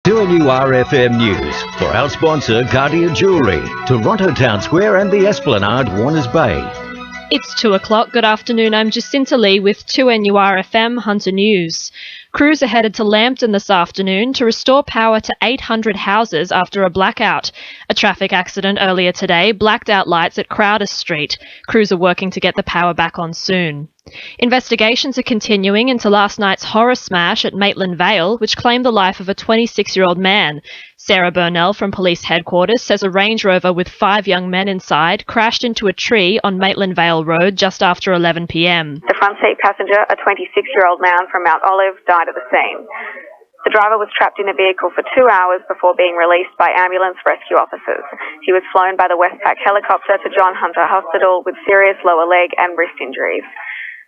2NURFM News for our sponsor Guardian Jewellery, Toronto Town Square and the Esplanade, Warners Bay. It's 2 o'clock. Good afternoon. I'm Jacinta with 2NURFM Hunter News. Crews are headed to Lambton this afternoon to restore power to 800 houses after a blackout. A traffic accident earlier today blacked out lights at Crowder Street. Crews are working to get the power back on soon. Investigations are continuing into last night's horror smash at Maitland Vale, which claimed the life of a 26-year-old man. Sarah Burnell from police headquarters says a Range Rover with 5 young men inside crashed into a tree on Maitland Vale Road just after 11 p.m. The front seat passenger, a 26-year-old man from Mount Olive, died at the scene. The driver was trapped in a vehicle for 2 hours before being released by ambulance rescue officers. He was flown by the Westpac helicopter to John Hunter Hospital with serious lower leg and wrist injuries.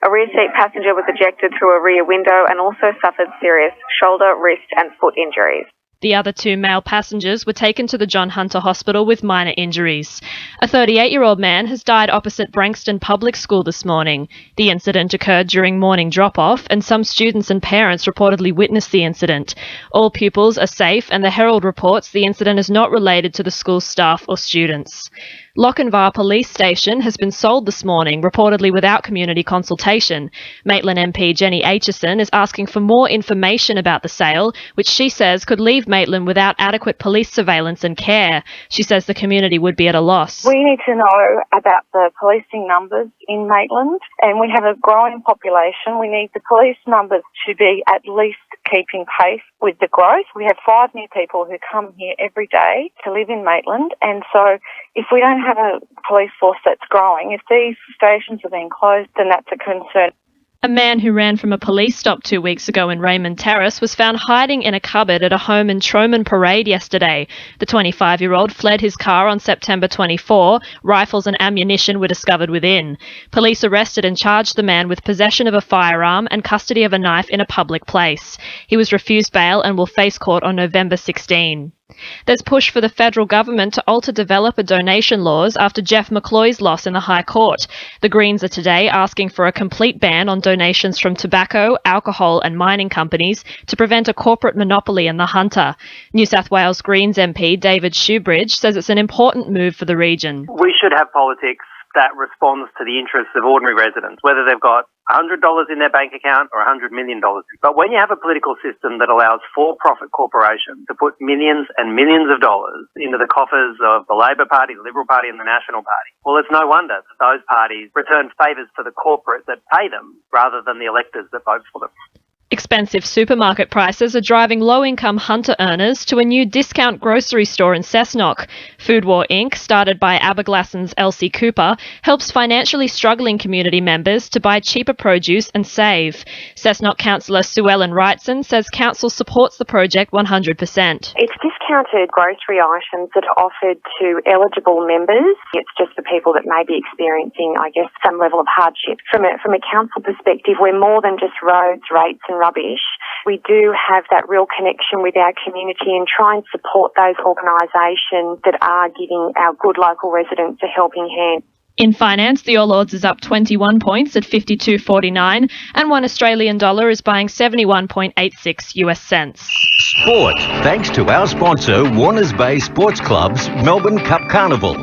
A rear seat passenger was ejected through a rear window and also suffered serious shoulder, wrist and foot injuries. The other 2 male passengers were taken to the John Hunter Hospital with minor injuries. A 38-year-old man has died opposite Branxton Public School this morning. The incident occurred during morning drop-off, and some students and parents reportedly witnessed the incident. All pupils are safe, and the Herald reports the incident is not related to the school's staff or students. Lochinvar Police Station has been sold this morning, reportedly without community consultation. Maitland MP Jenny Aitchison is asking for more information about the sale, which she says could leave Maitland without adequate police surveillance and care. She says the community would be at a loss. We need to know about the policing numbers in Maitland, and we have a growing population. We need the police numbers to be at least keeping pace with the growth. We have 5 new people who come here every day to live in Maitland, and so if we don't have a police force that's growing, if these stations are being closed, then that's a concern. A man who ran from a police stop 2 weeks ago in Raymond Terrace was found hiding in a cupboard at a home in Troman Parade yesterday. The 25-year-old fled his car on September 24. Rifles and ammunition were discovered within. Police arrested and charged the man with possession of a firearm and custody of a knife in a public place. He was refused bail and will face court on November 16. There's push for the federal government to alter developer donation laws after Jeff McCloy's loss in the High Court. The Greens are today asking for a complete ban on donations from tobacco, alcohol and mining companies to prevent a corporate monopoly in the Hunter. New South Wales Greens MP David Shoebridge says it's an important move for the region. We should have politics that responds to the interests of ordinary residents, whether they've got $100 in their bank account or $100 million. But when you have a political system that allows for-profit corporations to put millions and millions of dollars into the coffers of the Labor Party, the Liberal Party and the National Party, well, it's no wonder that those parties return favours to the corporate that pay them rather than the electors that vote for them. Expensive supermarket prices are driving low-income Hunter earners to a new discount grocery store in Cessnock. Food War Inc., started by Aberglasson's Elsie Cooper, helps financially struggling community members to buy cheaper produce and save. Cessnock councillor Sue Ellen Wrightson says council supports the project 100%. It's discounted grocery items that are offered to eligible members. It's just for people that may be experiencing, some level of hardship. From a council perspective, we're more than just roads, rates and rubbish. We do have that real connection with our community and try and support those organisations that are giving our good local residents a helping hand. In finance, the All Ords is up 21 points at 52.49 and $1 Australian is buying 71.86 US cents. Sport, thanks to our sponsor Warners Bay Sports Club's Melbourne Cup Carnival.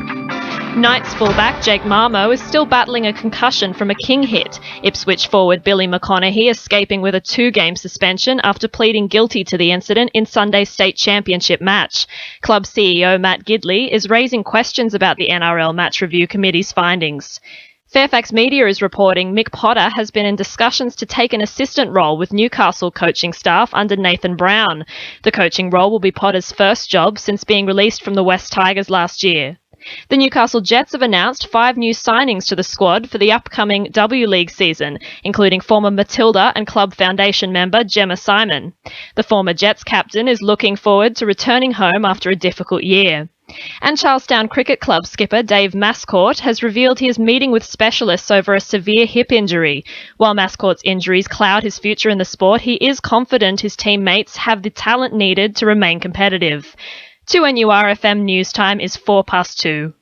Knights fullback Jake Marmo is still battling a concussion from a king hit. Ipswich forward Billy McConaughey escaping with a 2-game suspension after pleading guilty to the incident in Sunday's state championship match. Club CEO Matt Gidley is raising questions about the NRL Match Review Committee's findings. Fairfax Media is reporting Mick Potter has been in discussions to take an assistant role with Newcastle coaching staff under Nathan Brown. The coaching role will be Potter's first job since being released from the West Tigers last year. The Newcastle Jets have announced 5 new signings to the squad for the upcoming W League season, including former Matilda and Club Foundation member Gemma Simon. The former Jets captain is looking forward to returning home after a difficult year. And Charlestown Cricket Club skipper Dave Mascourt has revealed he is meeting with specialists over a severe hip injury. While Mascourt's injuries cloud his future in the sport, he is confident his teammates have the talent needed to remain competitive. 2NURFM news time is 2:04.